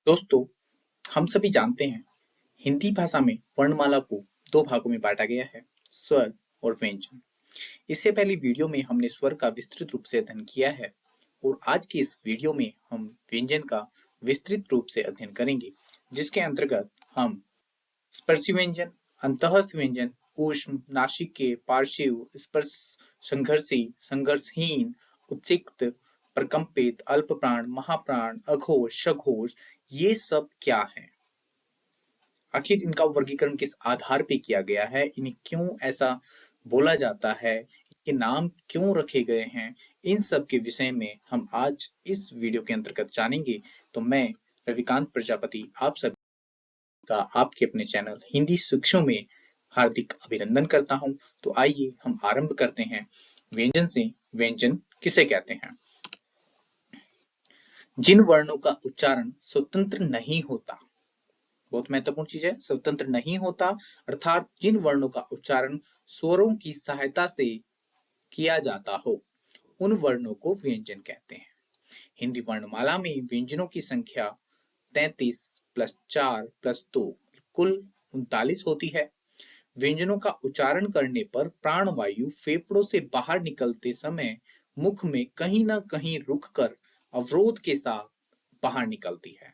दोस्तों, हम सभी जानते हैं हिंदी भाषा में वर्णमाला को दो भागों में बांटा गया है, स्वर और व्यंजन। इससे पहले वीडियो में हमने स्वर का विस्तृत रूप से अध्ययन किया है और आज की इस वीडियो में हम व्यंजन का विस्तृत रूप से अध्ययन करेंगे, जिसके अंतर्गत हम स्पर्शी व्यंजन, अंतःस्थ व्यंजन, ऊष्म, नासिके, पार्श्व, स्पर्श, संघर्षी, संघर्षहीन, उत्सिक्त, प्रकंपित, अल्प प्राण, महाप्राण, अघोष, सघोष, ये सब क्या है? आखिर इनका वर्गीकरण किस आधार पे किया गया है? इन्हें क्यों ऐसा बोला जाता है? इनके नाम क्यों रखे गए हैं? इन सब के विषय में हम आज इस वीडियो के अंतर्गत जानेंगे। तो मैं रविकांत प्रजापति आप सभी का आपके अपने चैनल हिंदी शिक्षण में हार्दिक अभिनंदन करता हूं। तो आइए हम आरंभ करते हैं व्यंजन से। व्यंजन किसे कहते हैं? जिन वर्णों का उच्चारण स्वतंत्र नहीं होता, बहुत महत्वपूर्ण चीज है, स्वतंत्र नहीं होता, अर्थात जिन वर्णों का उच्चारण स्वरों की सहायता से किया जाता हो, उन वर्णों को व्यंजन कहते हैं। हिंदी वर्णमाला में व्यंजनों की संख्या 33 प्लस 4 प्लस 2 कुल 39 होती है। व्यंजनों का उच्चारण करने पर प्राणवायु फेफड़ों से बाहर निकलते समय मुख में कहीं ना कहीं रुककर अवरोध के साथ बाहर निकलती है।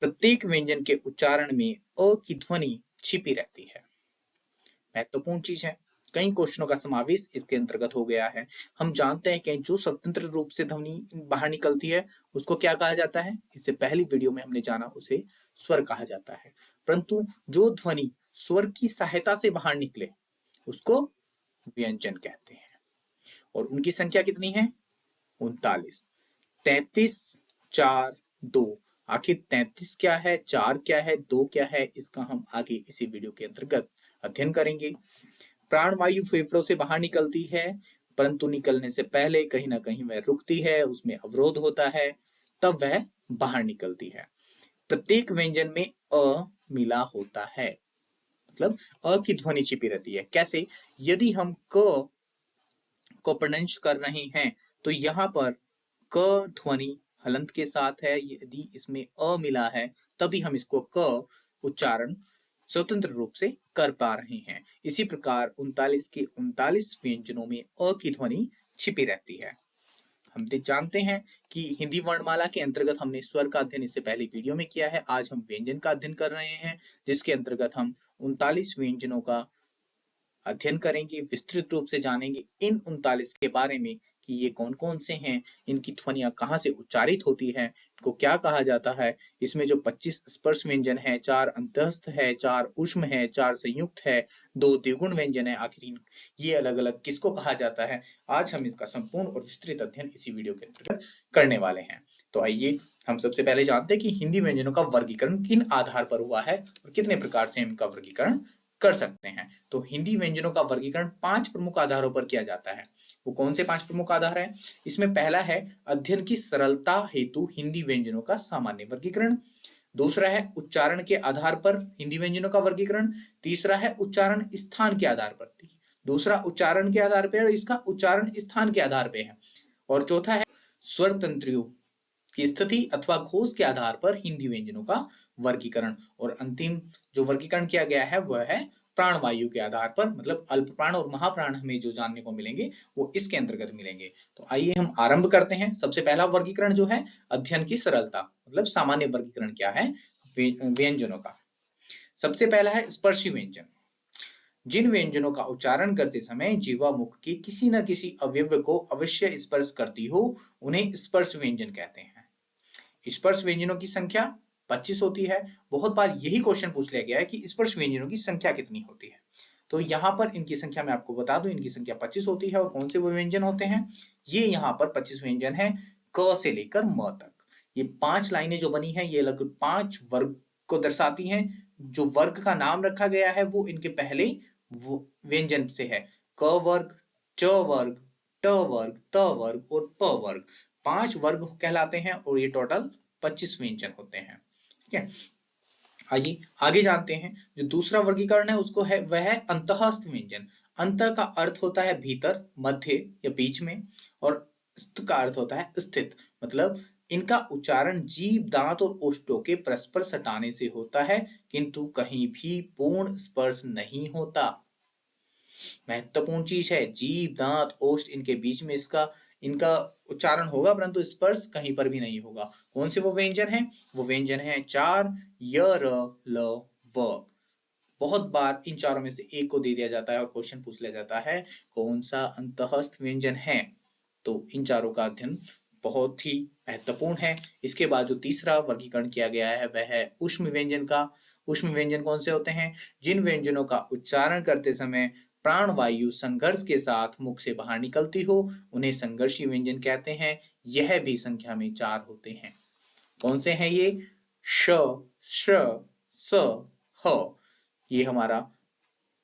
प्रत्येक व्यंजन के उच्चारण में अ की ध्वनि छिपी रहती है। महत्वपूर्ण चीज है, कई क्वेश्चनों का समावेश इसके अंतर्गत हो गया है। हम जानते हैं कि जो स्वतंत्र रूप से ध्वनि बाहर निकलती है उसको क्या कहा जाता है? इससे पहली वीडियो में हमने जाना, उसे स्वर कहा जाता है। परंतु जो ध्वनि स्वर की सहायता से बाहर निकले उसको व्यंजन कहते हैं। और उनकी संख्या कितनी है? 39। 33, 4, 2। आखिर 33 क्या है, 4 क्या है, 2 क्या है, इसका हम आगे इसी वीडियो के अंतर्गत अध्ययन करेंगे। प्राणवायु फेफड़ों से बाहर निकलती है, परंतु निकलने से पहले कहीं ना कहीं वह रुकती है, उसमें अवरोध होता है, तब वह बाहर निकलती है। प्रत्येक व्यंजन में अ मिला होता है, मतलब अ की ध्वनि छिपी रहती है। कैसे? यदि हम क को प्रोनाउंस कर रहे हैं तो यहाँ पर क ध्वनि हलंत के साथ है, यदि इसमें अ मिला है तभी हम इसको क उच्चारण स्वतंत्र रूप से कर पा रहे हैं। इसी प्रकार 39 के 39 व्यंजनों में अ की ध्वनि छिपी रहती है। हम जानते हैं कि हिंदी वर्णमाला के अंतर्गत हमने स्वर का अध्ययन इससे पहले वीडियो में किया है। आज हम व्यंजन का अध्ययन कर रहे हैं, जिसके अंतर्गत हम 39 व्यंजनों का अध्ययन करेंगे, विस्तृत रूप से जानेंगे इन 39 के बारे में कि ये कौन कौन से हैं, इनकी ध्वनियां कहाँ से उच्चारित होती है, इनको क्या कहा जाता है। इसमें जो 25 स्पर्श व्यंजन है, 4 अंतःस्थ है, 4 ऊष्म है, 4 संयुक्त है, 2 द्विगुण व्यंजन है, आखिर ये अलग अलग किसको कहा जाता है, आज हम इसका संपूर्ण और विस्तृत अध्ययन इसी वीडियो के अंतर्गत करने वाले हैं। तो आइए हम सबसे पहले जानते हैं कि हिंदी व्यंजनों का वर्गीकरण किन आधार पर हुआ है और कितने प्रकार से इनका वर्गीकरण कर सकते हैं। तो हिंदी व्यंजनों का वर्गीकरण 5 प्रमुख आधारों पर किया जाता है। वो कौन से 5 प्रमुख आधार हैं? इसमें पहला है अध्ययन की सरलता हेतु हिंदी व्यंजनों का सामान्य वर्गीकरण। दूसरा है उच्चारण के आधार पर हिंदी व्यंजनों का वर्गीकरण। तीसरा है उच्चारण स्थान के आधार पर। दूसरा उच्चारण के आधार पर, इसका उच्चारण स्थान के आधार पर है। और चौथा है स्वर तंत्रियों की स्थिति अथवा घोष के आधार पर हिंदी व्यंजनों का वर्गीकरण। और अंतिम जो वर्गीकरण किया गया है वह है प्राणवायु के आधार पर, मतलब अल्प प्राण और महाप्राण हमें जो जानने को मिलेंगे वो इसके अंतर्गत मिलेंगे। तो आइए हम आरंभ करते हैं। सबसे पहला वर्गीकरण जो है अध्ययन की सरलता, मतलब सामान्य वर्गीकरण क्या है व्यंजनों का। सबसे पहला है स्पर्शी व्यंजन। जिन व्यंजनों का उच्चारण करते समय जीवा मुख के किसी न किसी अवयव को अवश्य स्पर्श करती हो, उन्हें स्पर्श व्यंजन कहते हैं। स्पर्श व्यंजनों की संख्या 25 होती है। बहुत बार यही क्वेश्चन पूछ लिया गया है कि स्पर्श व्यंजनों की संख्या कितनी होती है। तो यहाँ पर इनकी संख्या मैं आपको बता दूं, इनकी संख्या 25 होती है। और कौन से वो व्यंजन होते हैं? ये यहाँ पर 25 व्यंजन है क से लेकर म तक। ये 5 लाइनें जो बनी है ये लगभग 5 वर्ग को दर्शाती हैं। जो वर्ग का नाम रखा गया है वो इनके पहले व्यंजन से है। क वर्ग, च वर्ग, ट वर्ग, त वर्ग और प वर्ग, 5 वर्ग कहलाते हैं और ये टोटल 25 व्यंजन होते हैं। ठीक है, आइए आगे जानते हैं। जो दूसरा वर्गीकरण है उसको है वह है अंतःस्थ व्यंजन। अंत का अर्थ होता है भीतर, मध्य या बीच में, और स्थ का अर्थ होता है स्थित, मतलब इनका उच्चारण जीभ, दांत और ओष्ठों के परस्पर सटाने से होता है, किंतु कहीं भी पूर्ण स्पर्श नहीं होता। महत्वपूर्ण चीज है, जीभ, दांत, ओष्ठ, इनके बीच में इनका उच्चारण होगा, परंतु स्पर्श कहीं पर भी नहीं होगा। कौन से वो व्यंजन है? वो व्यंजन है 4 य, र, ल, व। बहुत बार इन चारों में से एक को दे दिया जाता है और क्वेश्चन पूछ लिया जाता है कौन सा अंतःस्थ व्यंजन है। तो इन चारों का अध्ययन बहुत ही महत्वपूर्ण है। इसके बाद जो तीसरा वर्गीकरण किया गया है वह है ऊष्म व्यंजन का। ऊष्म व्यंजन कौन से होते हैं? जिन व्यंजनों का उच्चारण करते समय प्राणवायु संघर्ष के साथ मुख से बाहर निकलती हो उन्हें संघर्षी व्यंजन कहते हैं। यह भी संख्या में 4 होते हैं। कौन से हैं ये? श, श, स, ह। ये हमारा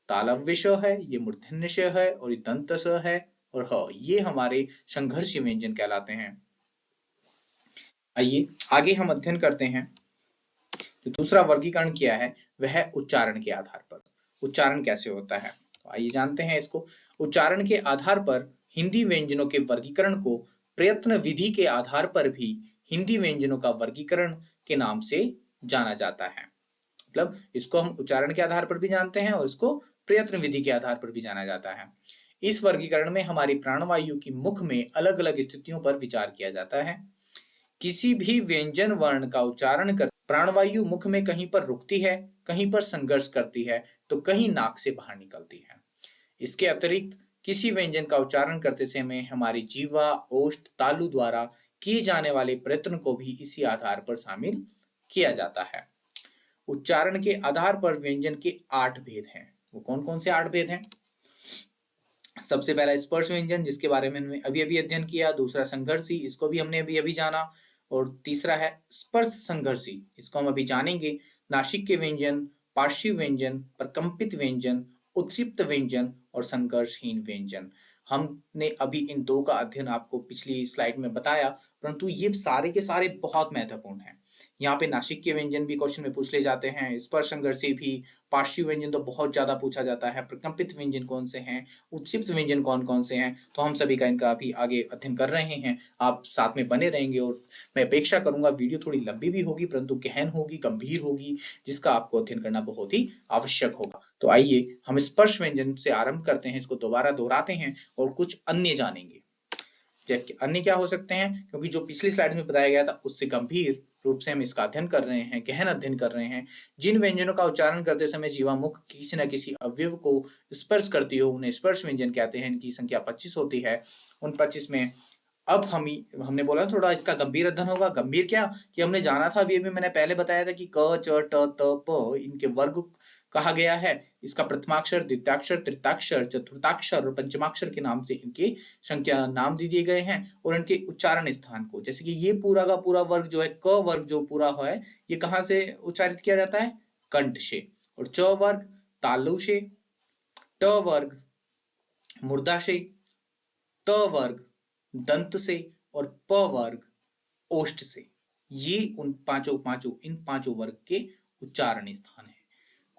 तालव्य श है, ये मूर्धन्य श है और ये दंत स है, और ह ये हमारे संघर्षी व्यंजन कहलाते हैं। आइए आगे हम अध्ययन करते हैं। जो दूसरा वर्गीकरण किया है वह है उच्चारण के आधार पर। उच्चारण कैसे होता है, तो आइए जानते हैं इसको। उच्चारण के आधार पर हिंदी व्यंजनों के वर्गीकरण को प्रयत्न विधि के आधार पर भी हिंदी व्यंजनों का वर्गीकरण के नाम से जाना जाता है। मतलब इसको हम उच्चारण के आधार पर भी जानते हैं और इसको प्रयत्न विधि के आधार पर भी जाना जाता है। इस वर्गीकरण में हमारी प्राणवायु की मुख में अलग अलग स्थितियों पर विचार किया जाता है। किसी भी व्यंजन वर्ण का उच्चारण कर प्राणवायु मुख में कहीं पर रुकती है, कहीं पर संघर्ष करती है, तो कहीं नाक से बाहर निकलती है। इसके अतिरिक्त किसी व्यंजन का उच्चारण करते समय हमारी जीवा, ओष्ठ, तालु द्वारा किए जाने वाले प्रयत्न को भी इसी आधार पर शामिल किया जाता है। उच्चारण के आधार पर व्यंजन के 8 भेद हैं। वो कौन कौन से 8 भेद हैं? सबसे पहला स्पर्श व्यंजन, जिसके बारे में हमने अभी अभी अध्ययन किया। दूसरा संघर्षी, इसको भी हमने अभी अभी जाना। और तीसरा है स्पर्श संघर्षी, इसको हम अभी जानेंगे। नासिक के व्यंजन, पार्श्व व्यंजन, प्रकंपित व्यंजन, उत्क्षिप्त व्यंजन और संघर्षहीन व्यंजन। हमने अभी इन 2 का अध्ययन आपको पिछली स्लाइड में बताया, परंतु ये सारे के सारे बहुत महत्वपूर्ण हैं। यहाँ पे नासिक के व्यंजन भी क्वेश्चन में पूछ ले जाते हैं, स्पर्श संघर्षी भी, पार्श्व व्यंजन तो बहुत ज्यादा पूछा जाता है, प्रकंपित व्यंजन कौन से हैं, उत्क्षिप्त व्यंजन कौन कौन से हैं, तो हम सभी का इनका अभी आगे अध्ययन कर रहे हैं। आप साथ में बने रहेंगे और मैं अपेक्षा करूंगा वीडियो थोड़ी लंबी भी होगी परंतु गहन होगी, गंभीर होगी, जिसका आपको अध्ययन करना बहुत ही आवश्यक होगा। तो आइए हम स्पर्श व्यंजन से आरंभ करते हैं, इसको दोबारा दोहराते हैं और कुछ अन्य जानेंगे। जबकि अन्य क्या हो सकते हैं, क्योंकि जो पिछली स्लाइड में बताया गया था उससे गंभीर रूप से हम इसका अध्ययन कर रहे हैं, गहन अध्ययन कर रहे हैं। जिन व्यंजनों का उच्चारण करते समय जीवा मुख किसी न किसी अवयव को स्पर्श करती हो उन्हें स्पर्श व्यंजन कहते हैं। इनकी संख्या 25 होती है। उन 25 में अब हमने बोला थोड़ा इसका गंभीर अध्ययन होगा। गंभीर क्या कि हमने जाना था, अभी मैंने पहले बताया था कि क, च, ट, त, प इनके वर्ग कहा गया है। इसका प्रथमाक्षर, द्वितीयाक्षर, तृतीयाक्षर, चतुर्थाक्षर और पंचमाक्षर के नाम से इनके संख्या नाम दे दिए गए हैं और इनके उच्चारण स्थान को, जैसे कि ये पूरा का पूरा वर्ग जो है, क वर्ग जो पूरा है, ये कहाँ से उच्चारित किया जाता है? कंठ से। और च वर्ग तालु से, ट वर्ग मूर्धा से, त वर्ग दंत से और प वर्ग ओष्ठ से। ये उन इन पांचों वर्ग के उच्चारण स्थान है।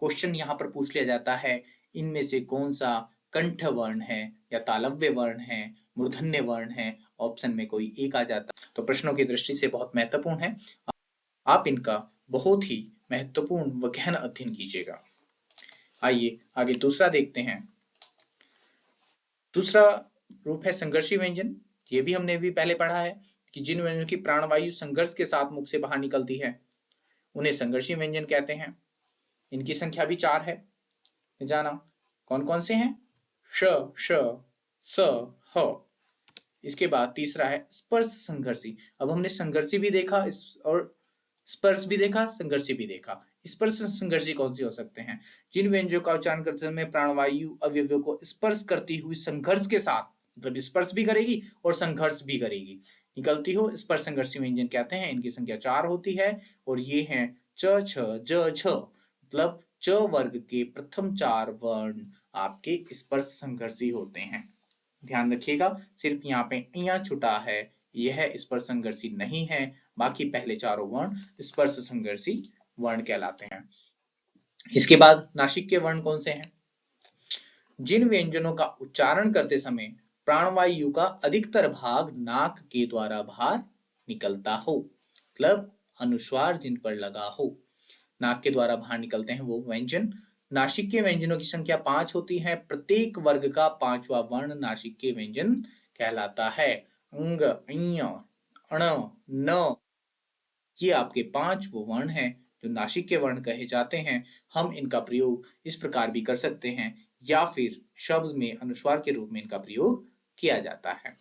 क्वेश्चन यहाँ पर पूछ लिया जाता है इनमें से कौन सा कंठ वर्ण है या तालव्य वर्ण है, मूर्धन्य वर्ण है, ऑप्शन में कोई एक आ जाता तो प्रश्नों की दृष्टि से बहुत महत्वपूर्ण है। आप इनका बहुत ही महत्वपूर्ण व गहन अध्ययन कीजिएगा। आइए आगे दूसरा देखते हैं। दूसरा रूप है संघर्षी व्यंजन। ये भी हमने भी पहले पढ़ा है कि जिन व्यंजनों की प्राणवायु संघर्ष के साथ मुख से बाहर निकलती है उन्हें संघर्षी व्यंजन कहते हैं। इनकी संख्या भी 4 है। जाना कौन कौन से हैं? श, श, स, ह। इसके बाद तीसरा है स्पर्श संघर्षी। अब हमने संघर्षी भी देखा और स्पर्श भी देखा, संघर्षी भी देखा। स्पर्श संघर्षी कौन से हो सकते हैं? जिन व्यंजनों का उच्चारण करते समय प्राणवायु अवयवों को स्पर्श करती हुई संघर्ष के साथ, मतलब स्पर्श भी करेगी और संघर्ष भी करेगी, निकलती हो, स्पर्श संघर्षी व्यंजन कहते हैं। इनकी संख्या 4 होती है और ये हैं च, छ, ज, झ। मतलब च वर्ग के प्रथम 4 वर्ण आपके स्पर्श संघर्षी होते हैं। ध्यान रखिएगा, सिर्फ यहाँ पे इया छुटा है, यह स्पर्श संघर्षी नहीं है। बाकी पहले चारों वर्ण स्पर्श संघर्षी वर्ण कहलाते हैं। इसके बाद नासिक के वर्ण कौन से हैं? जिन व्यंजनों का उच्चारण करते समय प्राणवायु का अधिकतर भाग नाक के द्वारा बाहर निकलता हो, मतलब अनुस्वार जिन पर लगा हो। नाक के द्वारा बाहर निकलते हैं वो व्यंजन। नासिक के व्यंजनों की संख्या 5 होती है। प्रत्येक वर्ग का 5वां वर्ण नासिक के व्यंजन कहलाता है। अंग, अञ, अण, न, ये आपके 5 वो वर्ण हैं जो नासिक के वर्ण कहे जाते हैं। हम इनका प्रयोग इस प्रकार भी कर सकते हैं या फिर शब्द में अनुस्वार के रूप में इनका प्रयोग किया जाता है।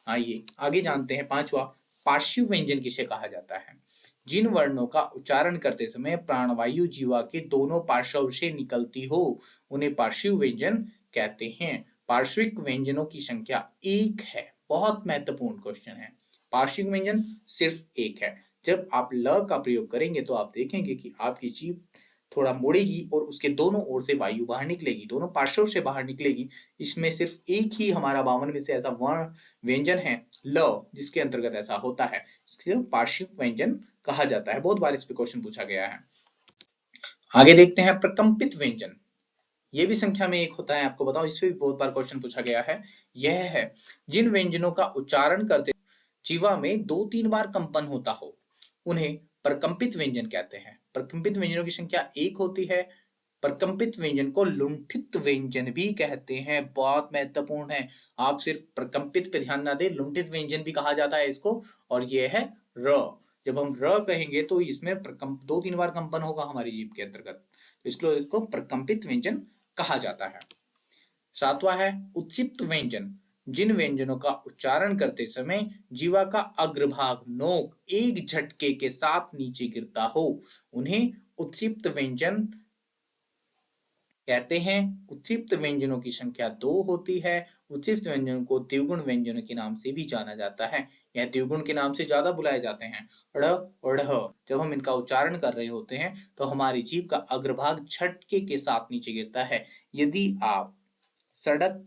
आइए आगे जानते हैं। 5वां, पार्श्व व्यंजन किसे कहा जाता है? जिन वर्णों का उच्चारण करते समय प्राणवायु जीवा के दोनों पार्श्व से निकलती हो उन्हें पार्श्व व्यंजन कहते हैं। पार्श्विक व्यंजनों की संख्या 1 है। बहुत महत्वपूर्ण क्वेश्चन है। पार्श्विक व्यंजन सिर्फ 1 है। जब आप ल का प्रयोग करेंगे तो आप देखेंगे कि आपकी जीभ थोड़ा मुड़ेगी और उसके दोनों ओर से वायु बाहर निकलेगी, दोनों पार्श्व से बाहर निकलेगी। इसमें सिर्फ एक ही हमारा 52 में से ऐसा वर्ण व्यंजन है ल, जिसके अंतर्गत ऐसा होता है, इसलिए पार्श्विक व्यंजन कहा जाता है। बहुत बार इस पे क्वेश्चन पूछा गया है। आगे देखते हैं प्रकंपित व्यंजन। ये भी संख्या में 1 होता है, आपको बताऊं, इस पे भी बहुत बार क्वेश्चन पूछा गया है। यह है जिन व्यंजनों का उच्चारण करते जीवा में 2-3 बार कंपन होता हो उन्हें प्रकंपित व्यंजन कहते हैं। प्रकंपित व्यंजनों की संख्या 1 होती है। प्रकंपित व्यंजन को लुंठित व्यंजन भी कहते हैं। बहुत महत्वपूर्ण है। आप सिर्फ प्रकंपित पे ध्यान ना दें, लुंठित व्यंजन भी कहा जाता है इसको। और ये है र। जब हम र कहेंगे तो इसमें 2-3 बार कंपन होगा हमारी जीभ के अंतर्गत, तो इसको प्रकंपित व्यंजन कहा जाता है। 7वां है उत्क्षिप्त व्यंजन। जिन व्यंजनों का उच्चारण करते समय जीवा का अग्रभाग नोक एक झटके के साथ नीचे गिरता हो उन्हें उत्क्षिप्त व्यंजन कहते हैं। उत्क्षिप्त व्यंजनों की संख्या 2 होती है। उत्क्षिप्त व्यंजनों को द्विगुण व्यंजनों के नाम से भी जाना जाता है। यह द्विगुण के नाम से ज्यादा बुलाए जाते हैं। ड़ और ढ, जब हम इनका उच्चारण कर रहे होते हैं तो हमारी जीभ का अग्रभाग झटके के साथ नीचे गिरता है। यदि आप सड़क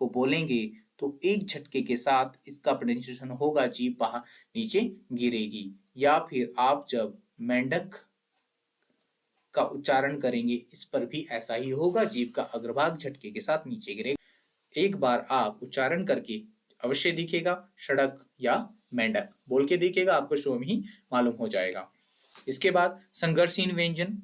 को बोलेंगे तो एक झटके के साथ इसका प्रोनाउंसिएशन होगा, जीभ बाहर नीचे गिरेगी। या फिर आप जब मेंढक का उच्चारण करेंगे इस पर भी ऐसा ही होगा, जीभ का अग्रभाग झटके के साथ नीचे गिरेगा। एक बार आप उच्चारण करके अवश्य दिखेगा, सड़क या मेंढक बोल के दिखेगा, आपको स्वयं ही मालूम हो जाएगा। इसके बाद संघर्षहीन व्यंजन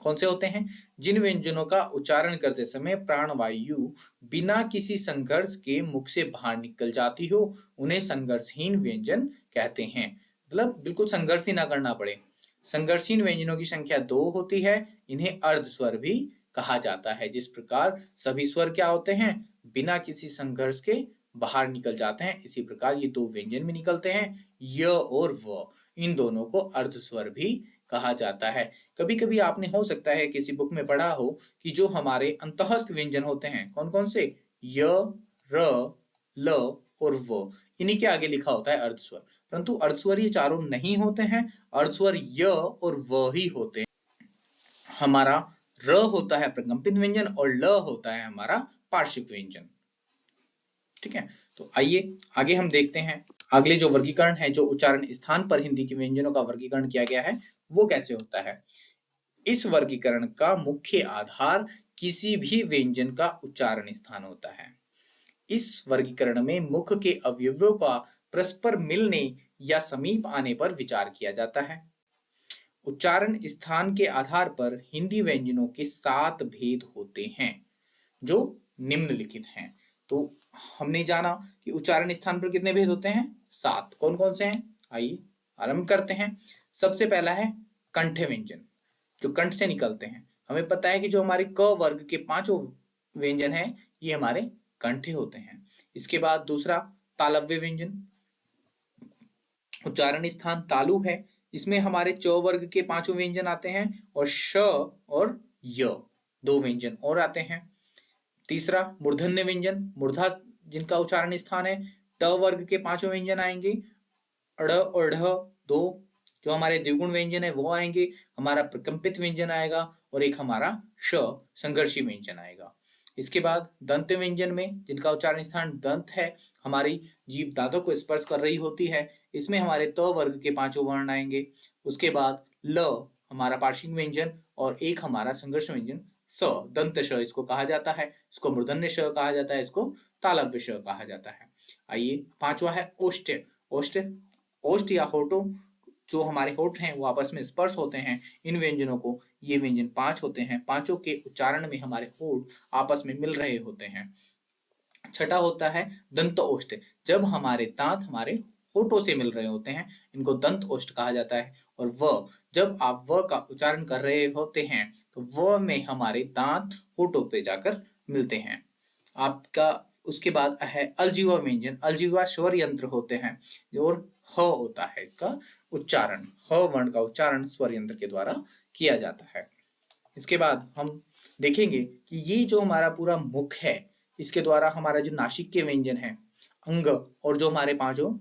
कौन से होते हैं? जिन व्यंजनों का उच्चारण करते समय प्राणवायु बिना किसी संघर्ष के मुख से बाहर निकल जाती हो उन्हें संघर्षहीन व्यंजन कहते हैं। मतलब बिल्कुल संघर्ष ही ना करना पड़े। संघर्षहीन व्यंजनों की संख्या 2 होती है। इन्हें अर्ध स्वर भी कहा जाता है। जिस प्रकार सभी स्वर क्या होते हैं? बिना किसी संघर्ष के बाहर निकल जाते हैं, इसी प्रकार ये 2 व्यंजन भी निकलते हैं, य और व। इन दोनों को अर्ध स्वर भी कहा जाता है। कभी कभी आपने हो सकता है किसी बुक में पढ़ा हो कि जो हमारे अंतःस्थ व्यंजन होते हैं कौन कौन से? य, र, ल और व, इन्हीं के आगे लिखा होता है अर्धस्वर। परंतु अर्धस्वर ये चारों नहीं होते हैं। अर्धस्वर य और व ही होते हैं। हमारा र होता है प्रकंपित व्यंजन और ल होता है हमारा पार्श्विक व्यंजन। ठीक है, तो आइए आगे हम देखते हैं। अगले जो वर्गीकरण है, जो उच्चारण स्थान पर हिंदी के व्यंजनों का वर्गीकरण किया गया है, वो कैसे होता है। इस वर्गीकरण का मुख्य आधार किसी भी व्यंजन का उच्चारण स्थान होता है। इस वर्गीकरण में मुख के अवयवों का परस्पर मिलने या समीप आने पर विचार किया जाता है। उच्चारण स्थान के आधार पर हिंदी व्यंजनों के 7 भेद होते हैं जो निम्नलिखित हैं। तो हमने जाना कि उच्चारण स्थान पर कितने भेद होते हैं? 7। कौन कौन से हैं? आइए आरंभ करते हैं। सबसे पहला है कंठ व्यंजन, जो कंठ से निकलते हैं। हमें पता है कि जो हमारे क वर्ग के 5 व्यंजन हैं ये हमारे कंठे होते हैं। इसके बाद दूसरा तालव्य व्यंजन, उच्चारण स्थान तालु है। इसमें हमारे च वर्ग के 5 व्यंजन आते हैं और श और य 2 व्यंजन और आते हैं। तीसरा मूर्धन्य व्यंजन, मूर्धा जिनका उच्चारण स्थान है। ट वर्ग के 5 व्यंजन आएंगे, अड़ और ढ 2। जो हमारे द्विगुण व्यंजन है वो आएंगे। हमारा प्रकंपित व्यंजन आएगा और एक हमारा श संघर्षी व्यंजन आएगा। इसके बाद दंत व्यंजन में जिनका उच्चारण स्थान दंत है, हमारी जीभ दांतों को स्पर्श कर रही होती है, इसमें हमारे त वर्ग के 5 वर्ण आएंगे। उसके बाद ल हमारा पार्श्विक व्यंजन और एक हमारा संघर्ष व्यंजन स, दंत श इसको कहा जाता है। इसको मूर्धन्य श कहा जाता है, इसको तालव्य श कहा जाता है। आइए 5वां है ओष्ठ। ओष्ठ ओष्ठ या होठों, जो हमारे होठ हैं वो आपस में स्पर्श होते हैं इन व्यंजनों को, ये व्यंजन 5 होते हैं। पांचों के उच्चारण में हमारे होठ आपस में मिल रहे होते हैं। छठा होता है दंत ओष्ठ, जब हमारे दांत हमारे होठों से मिल रहे होते हैं, इनको दंत ओष्ठ कहा जाता है। और व, जब आप व का उच्चारण कर रहे होते हैं तो व में हमारे दांत होठों पे जाकर मिलते हैं। आपका उसके बाद है अलजीवा व्यंजन। अलजीवा स्वर यंत्र होते हैं और ह होता है इसका उच्चारण, ह वर्ण का उच्चारण स्वर यंत्र के द्वारा किया जाता है। इसके बाद हम देखेंगे कि ये जो हमारा पूरा मुख है, इसके द्वारा हमारा जो नासिक के व्यंजन है, अंग, और जो हमारे पांचों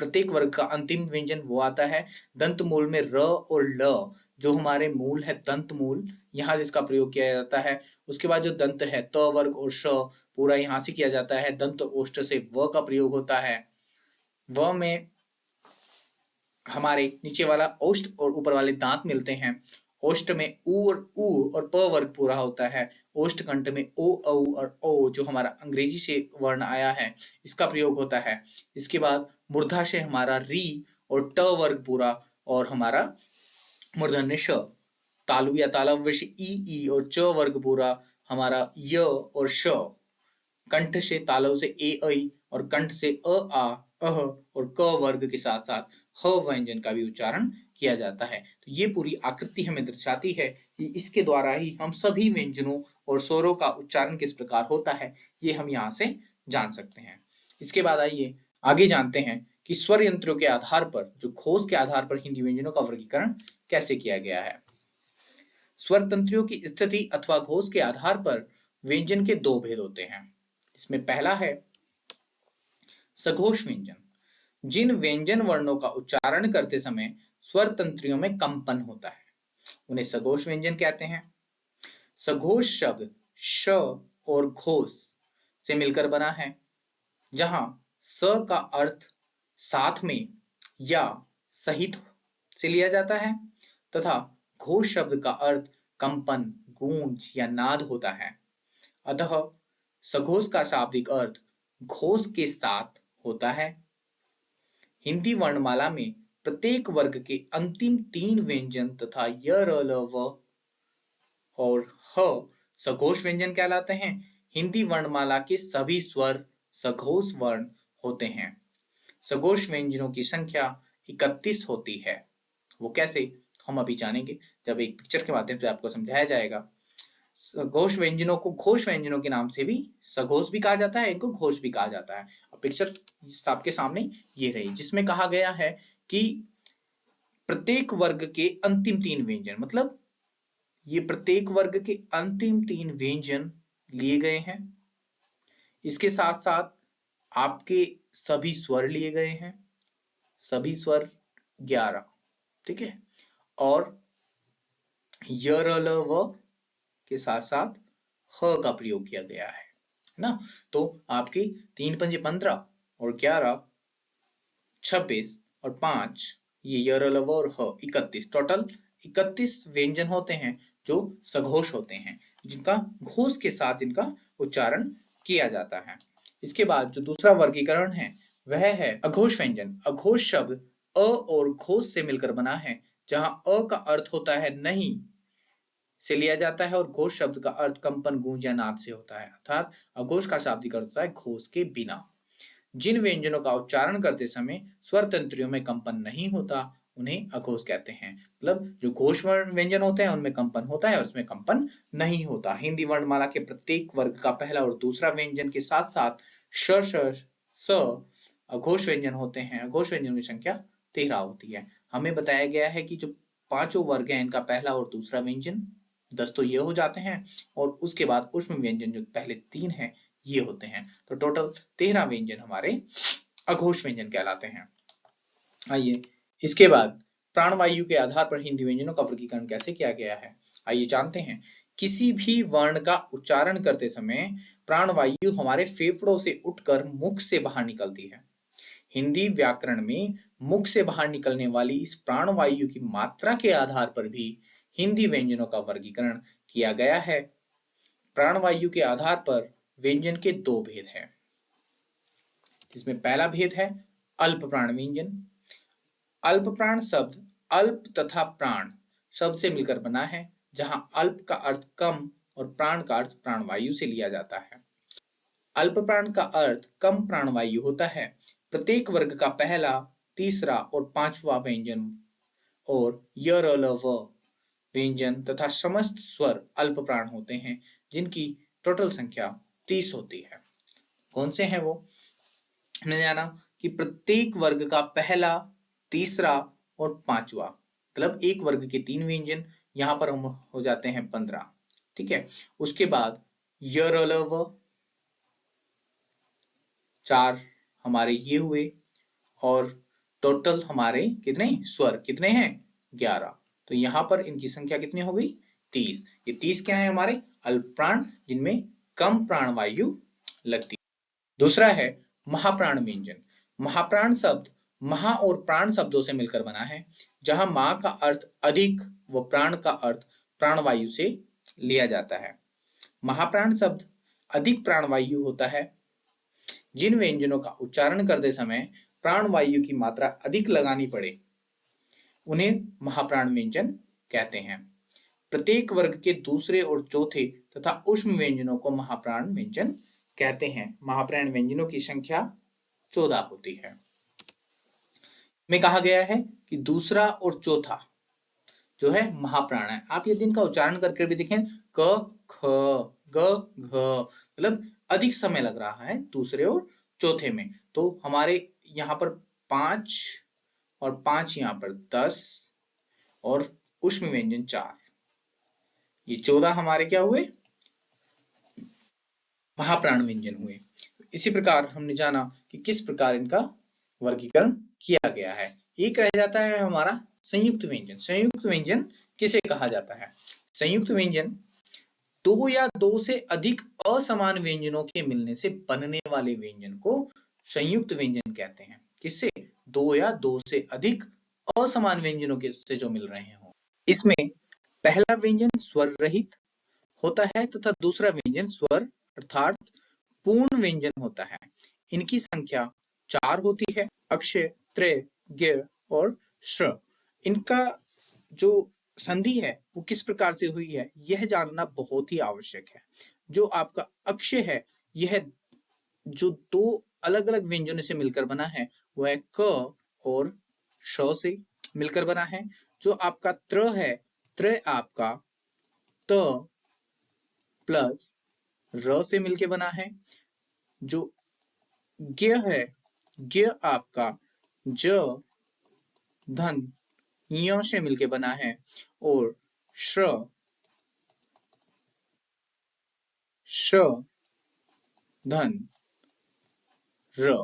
प्रत्येक वर्ग का अंतिम व्यंजन वो आता है दंत मूल में र और ल, जो हमारे मूल है दंत मूल, यहाँ से इसका प्रयोग किया जाता है। उसके बाद जो दंत है त वर्ग और श, पूरा यहाँ से किया जाता है। दंत ओष्ठ से व का प्रयोग होता है। व में हमारे नीचे वाला ओष्ठ और ऊपर वाले दांत मिलते हैं। ओष्ठ में उ और प वर्ग पूरा होता है। ओष्ठ कंठ में ओ औ और ओ, जो हमारा अंग्रेजी से वर्ण आया है, इसका प्रयोग होता है। इसके बाद मूर्धा से हमारा री और ट वर्ग पूरा, और हमारा मूर्धन्य श। तालु या तालव्य से ई और च वर्ग पूरा, हमारा य और श। कंठ से तालव से ए ऐ और कंठ से आ अह और क वर्ग के साथ साथ ह व्यंजन का भी उच्चारण किया जाता है। तो ये पूरी आकृति हमें दर्शाती है कि इसके द्वारा ही हम सभी व्यंजनों और स्वरों का उच्चारण किस प्रकार होता है, ये हम यहाँ से जान सकते हैं। इसके बाद आइए आगे जानते हैं कि स्वर यंत्रों के आधार पर, जो घोष के आधार पर हिंदी व्यंजनों का वर्गीकरण कैसे किया गया है। स्वर तंत्रियों की स्थिति अथवा घोष के आधार पर व्यंजन के दो भेद होते हैं। इसमें पहला है सघोष व्यंजन। जिन व्यंजन वर्णों का उच्चारण करते समय स्वर तंत्रियों में कंपन होता है, उन्हें सघोष व्यंजन कहते हैं। सघोष शब्द श और घोष से मिलकर बना है, जहां स का अर्थ साथ में या सहित से लिया जाता है तथा घोष शब्द का अर्थ कंपन, गूंज या नाद होता है। अतः सघोष का शाब्दिक अर्थ घोष के साथ होता है। हिंदी वर्णमाला में प्रत्येक वर्ग के अंतिम 3 व्यंजन तथा य र ल व और ह सघोष व्यंजन कहलाते हैं। हिंदी वर्णमाला के सभी स्वर सघोष वर्ण होते हैं। सघोष व्यंजनों की संख्या 31 होती है। वो कैसे, हम अभी जानेंगे जब एक पिक्चर के माध्यम से आपको समझाया जाएगा। सघोष व्यंजनों को घोष व्यंजनों के नाम से भी सघोष भी कहा जाता है, इनको घोष भी कहा जाता है। अब पिक्चर आपके सामने ये रही, जिसमें कहा गया है कि प्रत्येक वर्ग के अंतिम 3 व्यंजन, मतलब ये प्रत्येक वर्ग के अंतिम 3 व्यंजन लिए गए हैं। इसके साथ साथ आपके सभी स्वर लिए गए हैं, सभी स्वर 11, ठीक है। और य र ल व के साथ साथ ह का प्रयोग किया गया है ना। तो आपके 3 पंजे 15 और 11 26 और 5, ये य र ल व और ह 31, टोटल 31 व्यंजन होते हैं जो सघोष होते हैं, जिनका घोष के साथ इनका उच्चारण किया जाता है। इसके बाद जो दूसरा वर्गीकरण है वह है अघोष व्यंजन। अघोष शब्द अ और घोष से मिलकर बना है, जहां अ का अर्थ होता है नहीं से लिया जाता है और घोष शब्द का अर्थ कंपन, गूंज या नाद से होता है। अर्थात अघोष का शाब्दिक अर्थ होता है घोष के बिना। जिन व्यंजनों का उच्चारण करते समय स्वर तंत्रियों में कंपन नहीं होता, उन्हें अघोष कहते हैं। मतलब जो घोष व्यंजन होते हैं उनमें कंपन होता है और उसमें कंपन नहीं होता। हिंदी वर्णमाला के प्रत्येक वर्ग का पहला और दूसरा व्यंजन के साथ साथ श श स अघोष व्यंजन होते हैं। अघोष व्यंजनों की संख्या 13 होती है। हमें बताया गया है कि जो पांचों वर्ग हैं इनका पहला और दूसरा व्यंजन 10 तो ये हो जाते हैं, और उसके बाद ऊष्म व्यंजन जो पहले 3 हैं ये होते हैं। तो टोटल 13 व्यंजन हमारे अघोष व्यंजन कहलाते हैं। आइए इसके बाद प्राणवायु के आधार पर हिंदी व्यंजनों का वर्गीकरण कैसे किया गया है, आइए जानते हैं। किसी भी वर्ण का उच्चारण करते समय प्राणवायु हमारे फेफड़ों से उठकर मुख से बाहर निकलती है। हिंदी व्याकरण में मुख से बाहर निकलने वाली इस प्राणवायु की मात्रा के आधार पर भी हिंदी व्यंजनों का वर्गीकरण किया गया है। प्राणवायु के आधार पर व्यंजन के 2 भेद हैं, जिसमें पहला भेद है अल्प प्राण व्यंजन। अल्प प्राण शब्द अल्प तथा प्राण शब्द से मिलकर बना है, जहां अल्प का अर्थ कम और प्राण का अर्थ प्राणवायु से लिया जाता है। अल्प प्राण का अर्थ कम प्राणवायु होता है। प्रत्येक वर्ग का पहला, तीसरा और पांचवा व्यंजन और य र ल व व्यंजन तथा समस्त स्वर अल्प प्राण होते हैं, जिनकी टोटल संख्या 30 होती है। कौन से हैं वो? हमने जाना कि प्रत्येक वर्ग का पहला, तीसरा और पांचवा, मतलब एक वर्ग के 3 व्यंजन, यहां पर हम हो जाते हैं 15। ठीक है। उसके बाद य र ल व 4 हमारे ये हुए, और टोटल हमारे कितने स्वर कितने हैं? 11। तो यहाँ पर इनकी संख्या कितनी हो गई? 30। ये 30 क्या है? हमारे अल्प प्राण, जिनमें कम प्राणवायु लगती है। दूसरा है महाप्राण व्यंजन। महाप्राण शब्द महा और प्राण शब्दों से मिलकर बना है, जहां मा का अर्थ अधिक व प्राण का अर्थ प्राणवायु से लिया जाता है। महाप्राण शब्द अधिक प्राणवायु होता है। जिन व्यंजनों का उच्चारण करते समय प्राणवायु की मात्रा अधिक लगानी पड़े, उन्हें महाप्राण व्यंजन कहते हैं। प्रत्येक वर्ग के दूसरे और चौथे तथा ऊष्म व्यंजनों को महाप्राण व्यंजन कहते हैं। महाप्राण व्यंजनों की संख्या 14 होती है। में कहा गया है कि दूसरा और चौथा जो है महाप्राण है। आप यदि इनका उच्चारण करके भी देखें, क ख ग घ, मतलब अधिक समय लग रहा है दूसरे और चौथे में। तो हमारे यहाँ पर 5 और 5 यहाँ पर 10 और ऊष्म व्यंजन 4, ये 14 हमारे क्या हुए? महाप्राण व्यंजन हुए। इसी प्रकार हमने जाना कि किस प्रकार इनका वर्गीकरण किया गया है। एक रह जाता है हमारा संयुक्त व्यंजन। संयुक्त व्यंजन किसे कहा जाता है? संयुक्त व्यंजन दो या दो से अधिक असमान व्यंजनों के मिलने से बनने वाले व्यंजन को संयुक्त व्यंजन कहते हैं। किससे? दो या दो से अधिक असमान व्यंजनों के से जो मिल रहे हो। इसमें पहला व्यंजन स्वर रहित होता है तथा दूसरा व्यंजन स्वर अर्थात पूर्ण व्यंजन होता है। इनकी संख्या 4 होती है, अक्षय, त्रय, ज्ञ और श्र। इनका जो संधि है वो किस प्रकार से हुई है, यह जानना बहुत ही आवश्यक है। जो आपका अक्षय है, यह जो दो अलग अलग व्यंजनों से मिलकर बना है, वह क और श से मिलकर बना है। जो आपका त्र है, त्र आपका त प्लस र से मिलकर बना है। जो ज्ञ है, ज्ञ आपका ज धन य से मिलके बना है, और श्र धन र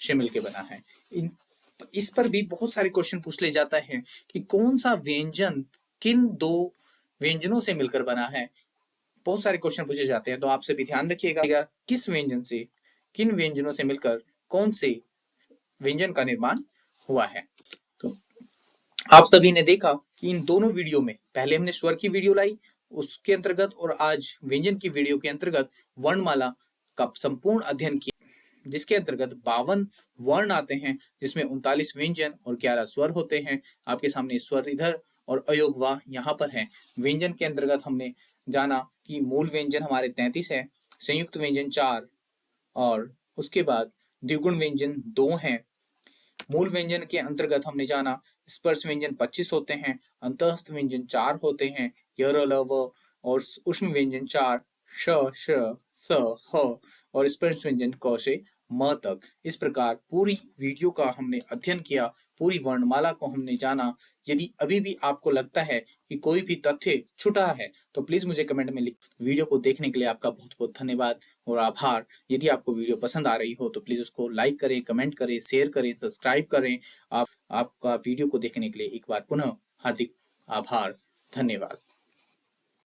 से मिलके बना है। इस पर भी बहुत सारे क्वेश्चन पूछ ले जाता है कि कौन सा व्यंजन किन दो व्यंजनों से मिलकर बना है। बहुत सारे क्वेश्चन पूछे जाते हैं, तो आप सभी ध्यान रखिएगा किस व्यंजन से, किन व्यंजनों से मिलकर कौन से व्यंजन का निर्माण हुआ है। तो आप सभी ने देखा कि इन दोनों वीडियो में, पहले हमने स्वर की वीडियो लाई उसके अंतर्गत, और आज व्यंजन की वीडियो के अंतर्गत वर्णमाला का संपूर्ण अध्ययन किया, जिसके अंतर्गत 52 वर्ण आते हैं, जिसमें 39 व्यंजन और 11 स्वर होते हैं। आपके सामने स्वर इधर और अयोगवा यहाँ पर है। व्यंजन के अंतर्गत हमने जाना कि मूल व्यंजन हमारे 33 है, संयुक्त व्यंजन 4, और उसके बाद द्विगुण व्यंजन 2 हैं। मूल व्यंजन के अंतर्गत हमने जाना स्पर्श व्यंजन 25 होते हैं, अंतःस्थ व्यंजन 4 होते हैं, य र ल व, और ऊष्म व्यंजन 4 श श स ह, और स्पर्श व्यंजन क से म तक। इस प्रकार पूरी वीडियो का हमने अध्ययन किया, पूरी वर्णमाला को हमने जाना। यदि अभी भी आपको लगता है कि कोई भी तथ्य छूटा है, तो प्लीज मुझे कमेंट में लिख। वीडियो को देखने के लिए आपका बहुत बहुत धन्यवाद और आभार। यदि आपको वीडियो पसंद आ रही हो तो प्लीज उसको लाइक करें, कमेंट करें, शेयर करें, सब्सक्राइब करें। आपका वीडियो को देखने के लिए एक बार पुनः हार्दिक आभार, धन्यवाद।